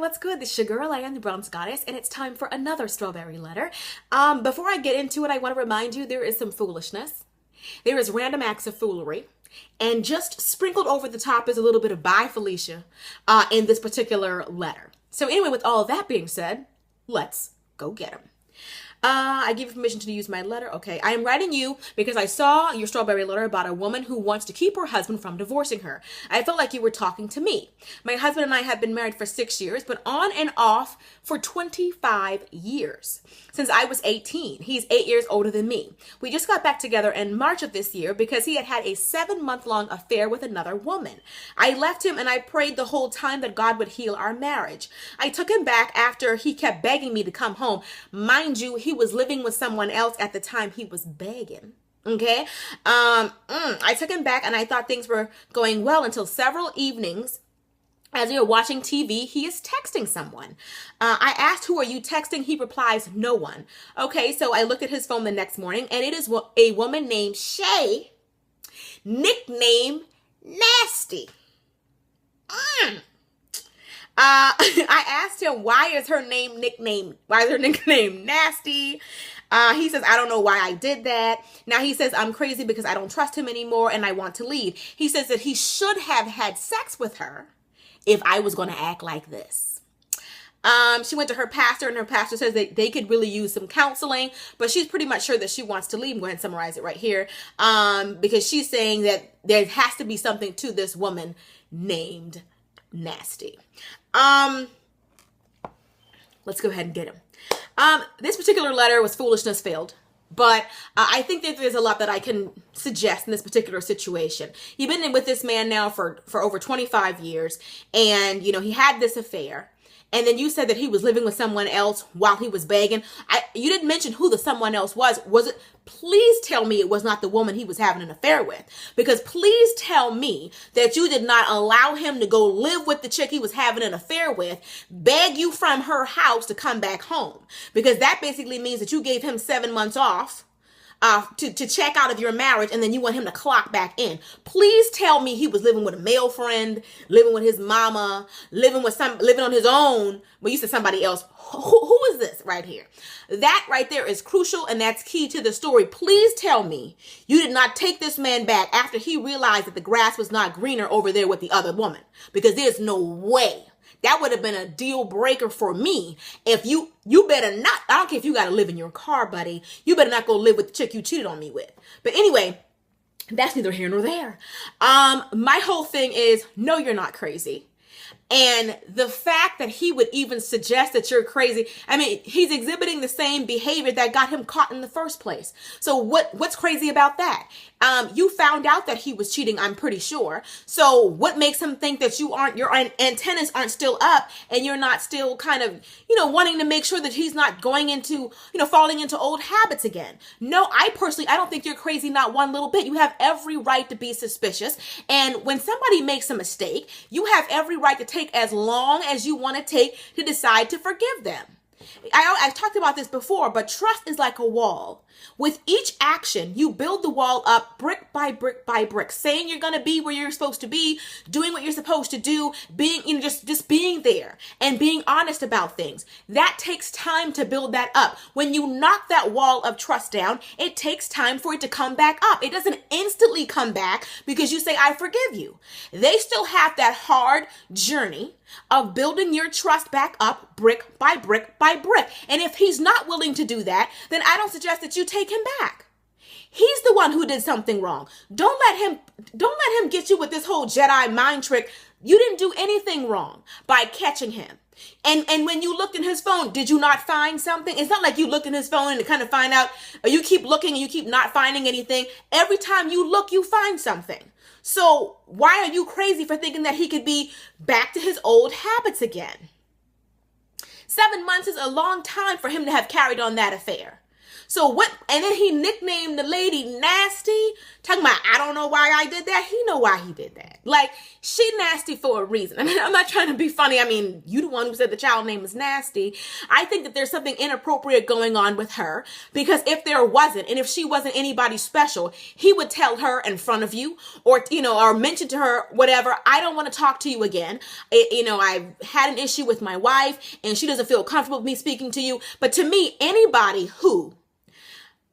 what's good? This is your girl, I am the Bronze Goddess, and it's time for another strawberry letter. Before I get into it, I want to remind you there is some foolishness. There is random acts of foolery. And just sprinkled over the top is a little bit of bye, Felicia, in this particular letter. So anyway, with all that being said, let's go get them. I give you permission to use my letter. Okay, I am writing you because I saw your strawberry letter about a woman who wants to keep her husband from divorcing her. I felt like you were talking to me. My husband and I have been married for 6 years, but on and off for 25 years. Since I was 18. He's 8 years older than me. We just got back together in March of this year because he had had a 7-month-long affair with another woman. I left him and I prayed the whole time that God would heal our marriage. I took him back after he kept begging me to come home. Mind you, he was living with someone else at the time he was begging. Okay. I took him back and I thought things were going well until several evenings as we were watching TV, he is texting someone. I asked, who are you texting? He replies, no one. Okay, so I looked at his phone the next morning and it is a woman named Shay, nickname Nasty. I asked him, why is her nickname Nasty? He says, I don't know why I did that. Now he says, I'm crazy because I don't trust him anymore and I want to leave. He says that he should have had sex with her if I was going to act like this. She went to her pastor and her pastor says that they could really use some counseling, but she's pretty much sure that she wants to leave. I'm going to summarize it right here. Because she's saying that there has to be something to this woman named Nasty. Let's go ahead and get him. This particular letter was foolishness filled. But I think that there's a lot that I can suggest in this particular situation. You've been with this man now for over 25 years. And, you know, he had this affair. And then you said that he was living with someone else while he was begging. You didn't mention who the someone else was. Was it? Please tell me it was not the woman he was having an affair with. Because please tell me that you did not allow him to go live with the chick he was having an affair with, beg you from her house to come back home. Because that basically means that you gave him 7 months off to check out of your marriage, and then you want him to clock back in. Please tell me he was living with a male friend, living with his mama, living on his own. Well, you said somebody else. Who is this right here? That right there is crucial, and that's key to the story. Please tell me you did not take this man back after he realized that the grass was not greener over there with the other woman, because there's no way. That would have been a deal breaker for me. If you better not, I don't care if you got to live in your car, buddy. You better not go live with the chick you cheated on me with. But anyway, that's neither here nor there. My whole thing is, no, you're not crazy. And the fact that he would even suggest that you're crazy, I mean, he's exhibiting the same behavior that got him caught in the first place. So what's crazy about that? You found out that he was cheating, I'm pretty sure. So what makes him think that your antennas aren't still up and you're not still kind of, wanting to make sure that he's not going into, falling into old habits again? No, I don't think you're crazy, not one little bit. You have every right to be suspicious. And when somebody makes a mistake, you have every right to take as long as you want to take to decide to forgive them. I've talked about this before, but trust is like a wall. With each action, you build the wall up brick by brick by brick, saying you're going to be where you're supposed to be, doing what you're supposed to do, being, just being there and being honest about things. That takes time to build that up. When you knock that wall of trust down, it takes time for it to come back up. It doesn't instantly come back because you say, I forgive you. They still have that hard journey of building your trust back up brick by brick by brick. And if he's not willing to do that, then I don't suggest that you take him back. He's the one who did something wrong. Don't let him get you with this whole Jedi mind trick. You didn't do anything wrong by catching him. And when you looked in his phone, did you not find something? It's not like you looked in his phone and kind of find out, or you keep looking and you keep not finding anything. Every time you look, you find something. So why are you crazy for thinking that he could be back to his old habits again? 7 months is a long time for him to have carried on that affair. So what? And then he nicknamed the lady nasty, talking about, I don't know why I did that. He know why he did that. Like, she nasty for a reason. I mean, I'm not trying to be funny. I mean, you the one who said the child name is nasty. I think that there's something inappropriate going on with her, because if there wasn't, and if she wasn't anybody special, he would tell her in front of you, or, or mention to her, whatever, I don't want to talk to you again. I've had an issue with my wife and she doesn't feel comfortable with me speaking to you. But to me, anybody who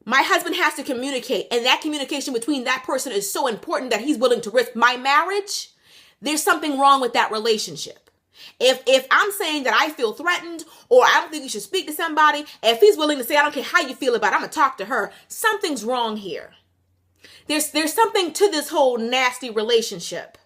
my husband has to communicate, and that communication between that person is so important that he's willing to risk my marriage, there's something wrong with that relationship. If I'm saying that I feel threatened, or I don't think you should speak to somebody, if he's willing to say, I don't care how you feel about it, I'm going to talk to her, something's wrong here. There's something to this whole nasty relationship.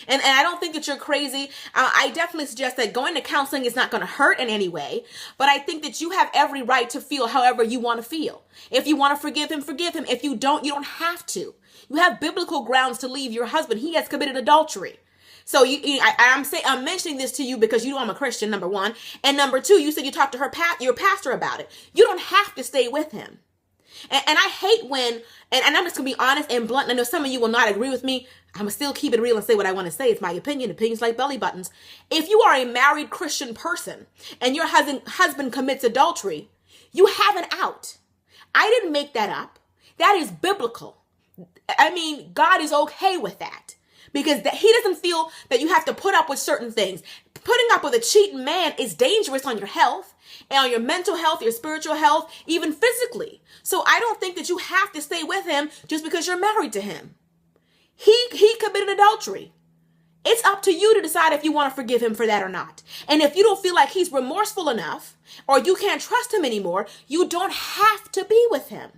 And I don't think that you're crazy. I definitely suggest that going to counseling is not going to hurt in any way. But I think that you have every right to feel however you want to feel. If you want to forgive him, forgive him. If you don't have to. You have biblical grounds to leave your husband. He has committed adultery. So I'm mentioning this to you because you know I'm a Christian, number one. And number two, you said you talked to your pastor about it. You don't have to stay with him. And I hate when, and I'm just going to be honest and blunt. And I know some of you will not agree with me. I'm going to still keep it real and say what I want to say. It's my opinion. Opinions like belly buttons. If you are a married Christian person and your husband commits adultery, you have an out. I didn't make that up. That is biblical. I mean, God is okay with that, because he doesn't feel that you have to put up with certain things. Putting up with a cheating man is dangerous on your health and on your mental health, your spiritual health, even physically. So I don't think that you have to stay with him just because you're married to him. He committed adultery. It's up to you to decide if you want to forgive him for that or not. And if you don't feel like he's remorseful enough, or you can't trust him anymore, you don't have to be with him.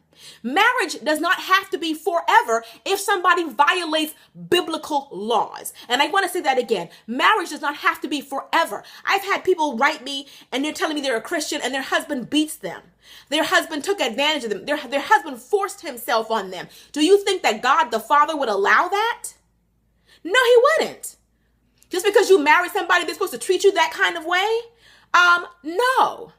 Marriage does not have to be forever if somebody violates biblical laws. And I want to say that again. Marriage does not have to be forever. I've had people write me and they're telling me they're a Christian and their husband beats them. Their husband took advantage of them. Their husband forced himself on them. Do you think that God the Father would allow that? No, he wouldn't. Just because you marry somebody that's supposed to treat you that kind of way? No.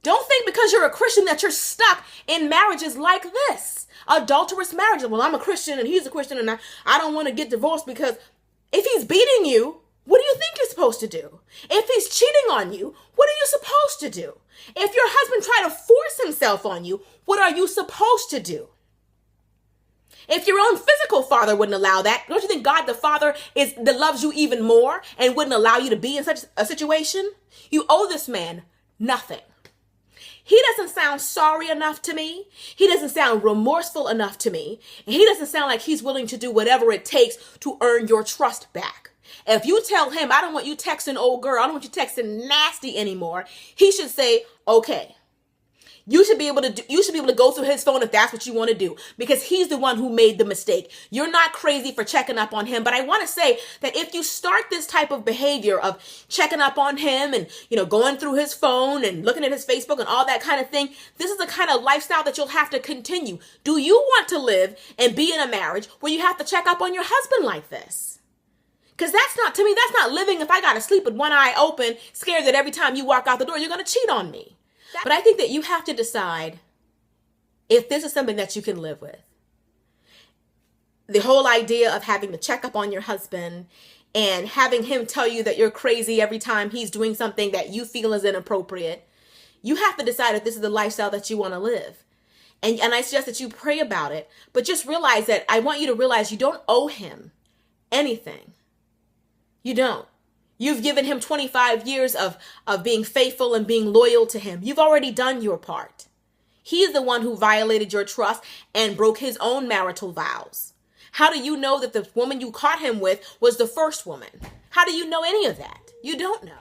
Don't think because you're a Christian that you're stuck in marriages like this. Adulterous marriages. Well, I'm a Christian and he's a Christian and I don't want to get divorced, because if he's beating you, what do you think you're supposed to do? If he's cheating on you, what are you supposed to do? If your husband tried to force himself on you, what are you supposed to do? If your own physical father wouldn't allow that, don't you think God the Father that loves you even more and wouldn't allow you to be in such a situation? You owe this man nothing. He doesn't sound sorry enough to me. He doesn't sound remorseful enough to me. And he doesn't sound like he's willing to do whatever it takes to earn your trust back. If you tell him, I don't want you texting old girl, I don't want you texting nasty anymore, he should say, okay. You should be able to go through his phone if that's what you want to do, because he's the one who made the mistake. You're not crazy for checking up on him. But I want to say that if you start this type of behavior of checking up on him and, going through his phone and looking at his Facebook and all that kind of thing, this is the kind of lifestyle that you'll have to continue. Do you want to live and be in a marriage where you have to check up on your husband like this? Because that's not living if I got to sleep with one eye open, scared that every time you walk out the door, you're going to cheat on me. But I think that you have to decide if this is something that you can live with. The whole idea of having to check up on your husband and having him tell you that you're crazy every time he's doing something that you feel is inappropriate. You have to decide if this is the lifestyle that you want to live. And I suggest that you pray about it, but just realize that I want you to realize you don't owe him anything. You don't. You've given him 25 years of being faithful and being loyal to him. You've already done your part. He's the one who violated your trust and broke his own marital vows. How do you know that the woman you caught him with was the first woman? How do you know any of that? You don't know.